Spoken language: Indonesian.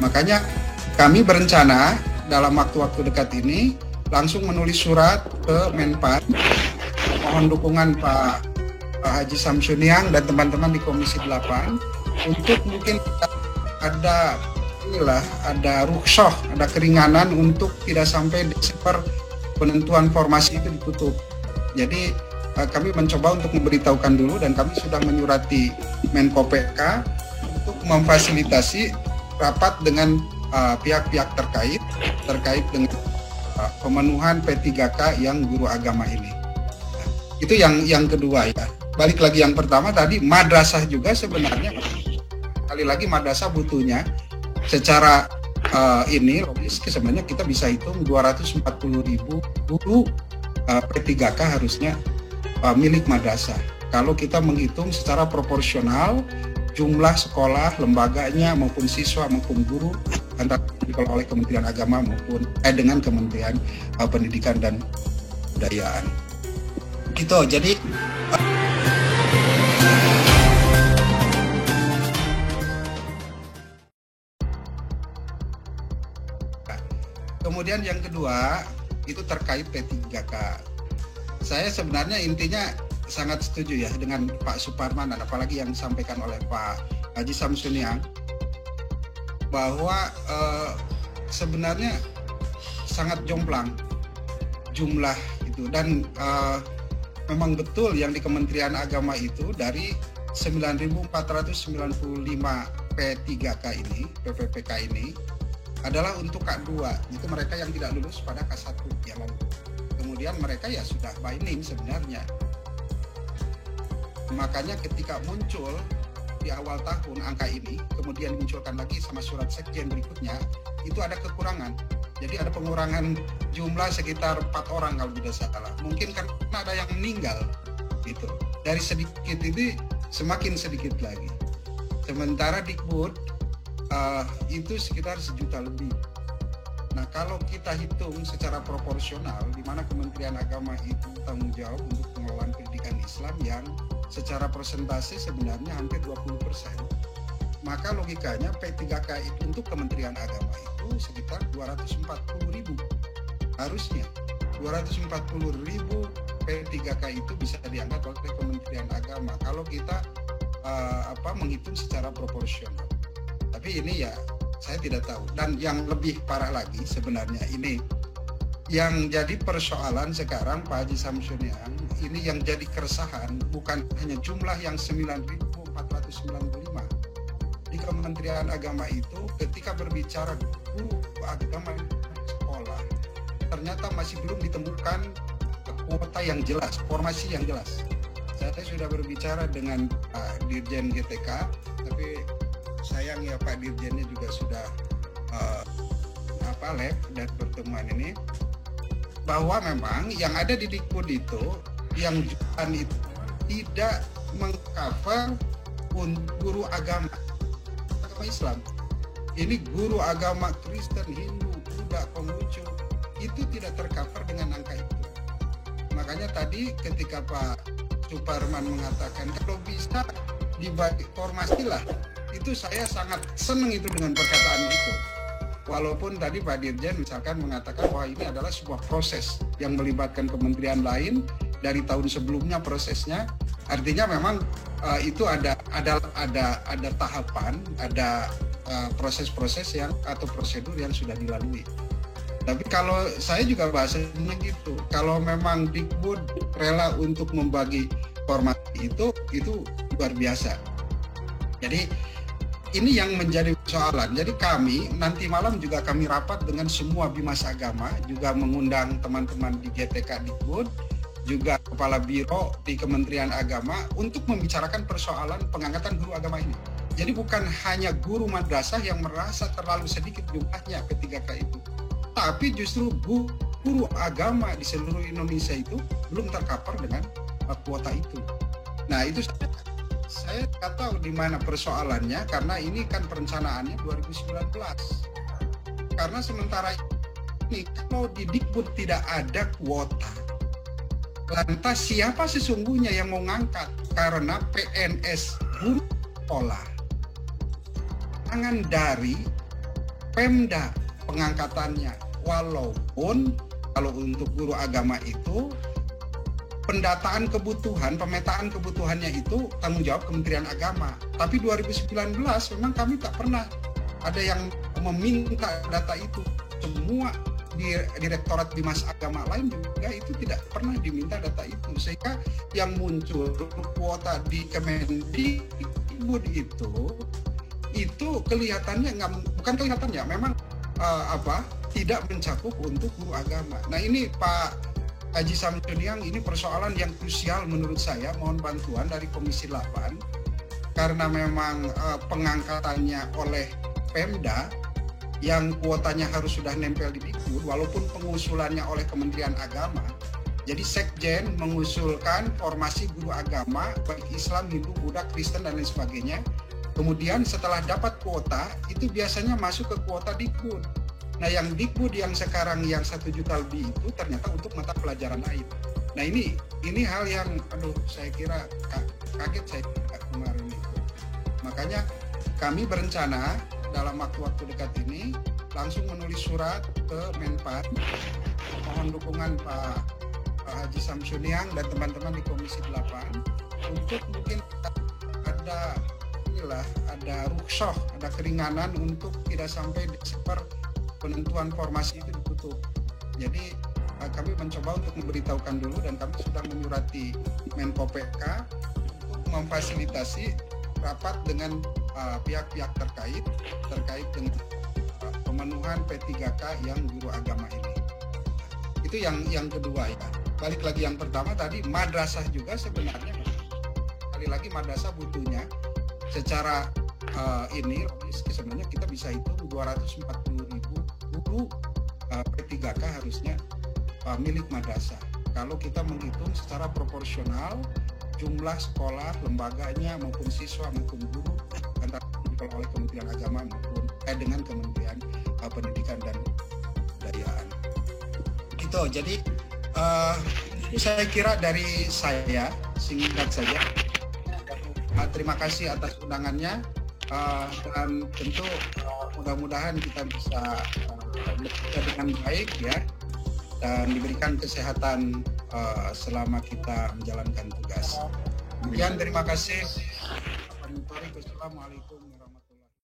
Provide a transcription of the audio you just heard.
Makanya kami berencana dalam waktu-waktu dekat ini langsung menulis surat ke Menpan, mohon dukungan Pak Haji Samsuniang dan teman-teman di Komisi 8 untuk mungkin ada rukhsah, ada keringanan untuk tidak sampai Desember penentuan formasi itu ditutup. Jadi kami mencoba untuk memberitahukan dulu dan kami sudah menyurati Menko PK untuk memfasilitasi rapat dengan pihak-pihak terkait dengan pemenuhan P3K yang guru agama ini. Itu yang kedua ya. Balik lagi yang pertama tadi, madrasah juga sebenarnya kali lagi madrasah butuhnya secara logis sebenarnya kita bisa hitung 240.000 guru P3K harusnya milik madrasah. Kalau kita menghitung secara proporsional jumlah sekolah, lembaganya maupun siswa maupun guru antara dikelola oleh Kementerian Agama maupun dengan Kementerian Pendidikan dan Kebudayaan. Gitu. Jadi kemudian yang kedua itu terkait P3K. Saya sebenarnya intinya sangat setuju ya dengan Pak Suparman dan apalagi yang disampaikan oleh Pak Haji Samsuniang bahwa sebenarnya sangat jomplang jumlah itu dan memang betul yang di Kementerian Agama itu dari 9.495 P3K ini, PPPK ini adalah untuk K2, itu mereka yang tidak lulus pada K1 yang lalu. Kemudian mereka ya sudah binding sebenarnya. Makanya ketika muncul di awal tahun angka ini, kemudian dimunculkan lagi sama surat sekjen berikutnya, itu ada kekurangan. Jadi ada pengurangan jumlah sekitar 4 orang kalau tidak salah. Mungkin karena ada yang meninggal gitu. Dari sedikit ini semakin sedikit lagi. Sementara Dikbud itu sekitar 1 juta lebih. Nah kalau kita hitung secara proporsional, di mana Kementerian Agama itu tanggung jawab untuk pengelolaan pendidikan Islam yang secara persentase sebenarnya hampir 20%, maka logikanya P3K itu untuk Kementerian Agama itu sekitar 240.000. Harusnya 240.000 P3K itu bisa diangkat oleh Kementerian Agama kalau kita menghitung secara proporsional. Tapi ini ya saya tidak tahu. Dan yang lebih parah lagi sebenarnya ini yang jadi persoalan sekarang Pak Haji Samsuniang, ini yang jadi keresahan bukan hanya jumlah yang 9.495 di Kementerian Agama itu ketika berbicara guru agama di sekolah ternyata masih belum ditemukan kuota yang jelas, formasi yang jelas. Saya sudah berbicara dengan Pak Dirjen GTK, tapi sayang ya Pak Dirjennya juga sudah lab dan pertemuan ini bahwa memang yang ada di Dikbud itu yang jutaan itu tidak mengcover guru agama Islam. Ini guru agama Kristen, Hindu, Buddha, Konghucu itu tidak tercover dengan angka itu. Makanya tadi ketika Pak Suparman mengatakan kalau bisa dibagi formasi lah, itu saya sangat senang itu dengan perkataan itu. Walaupun tadi Pak Dirjen misalkan mengatakan bahwa ini adalah sebuah proses yang melibatkan kementerian lain dari tahun sebelumnya prosesnya, artinya memang itu ada tahapan, ada proses-proses yang atau prosedur yang sudah dilalui. Tapi kalau saya juga bahasanya gitu, kalau memang Dikbud rela untuk membagi formasi itu luar biasa. Jadi ini yang menjadi persoalan. Jadi kami nanti malam juga kami rapat dengan semua bimas agama, juga mengundang teman-teman di GTK Dikbud, juga kepala biro di Kementerian Agama untuk membicarakan persoalan pengangkatan guru agama ini. Jadi bukan hanya guru madrasah yang merasa terlalu sedikit jumlahnya P3K itu, tapi justru guru agama di seluruh Indonesia itu belum tercover dengan kuota itu. Nah itu saya nggak tahu di mana persoalannya, karena ini kan perencanaannya 2019. Karena sementara ini kalau di Dikbud tidak ada kuota, lantas siapa sesungguhnya yang mau ngangkat? Karena PNS guru sekolah tangan dari Pemda pengangkatannya. Walaupun kalau untuk guru agama itu pendataan kebutuhan, pemetaan kebutuhannya itu tanggung jawab Kementerian Agama. Tapi 2019 memang kami tak pernah ada yang meminta data itu. Semua di Direktorat Bimas Agama lain juga itu tidak pernah diminta data itu. Sehingga yang muncul kuota di Kemendikbud itu kelihatannya bukan kelihatannya, memang tidak mencakup untuk guru agama. Nah ini Pak Haji Samsudinang, ini persoalan yang krusial menurut saya. Mohon bantuan dari Komisi 8 karena memang pengangkatannya oleh Pemda yang kuotanya harus sudah nempel di Dikbud, walaupun pengusulannya oleh Kementerian Agama. Jadi Sekjen mengusulkan formasi guru agama baik Islam, Hindu, Buddha, Kristen dan lain sebagainya. Kemudian setelah dapat kuota itu biasanya masuk ke kuota Dikbud. Nah yang Dikbud yang sekarang yang 1 juta lebih itu ternyata untuk mata pelajaran lain. Nah ini hal yang saya kira kaget saya kemarin itu. Makanya kami berencana dalam waktu-waktu dekat ini langsung menulis surat ke Menpan, mohon dukungan Pak Haji Samsudinang dan teman-teman di Komisi 8 untuk mungkin ada rukhsah, ada keringanan untuk tidak sampai Desember penentuan formasi itu ditutup. Jadi kami mencoba untuk memberitahukan dulu dan kami sudah menyurati Menko PK untuk memfasilitasi rapat dengan pihak-pihak terkait dengan pemenuhan P3K yang guru agama ini. Itu yang kedua ya. Balik lagi yang pertama tadi, madrasah juga sebenarnya sekali lagi madrasah butuhnya secara ini sebenarnya kita bisa hitung 240.000 guru P3K harusnya milik madrasah. Kalau kita menghitung secara proporsional jumlah sekolah, lembaganya maupun siswa maupun guru antara oleh Kementerian Agama maupun dengan Kementerian Pendidikan dan Kebudayaan. Itu jadi saya kira dari saya singkat saja. Terima kasih atas undangannya dan tentu mudah-mudahan kita bisa bekerja dengan baik ya dan diberikan kesehatan selama kita menjalankan tugas. Demikian, terima kasih. Assalamualaikum.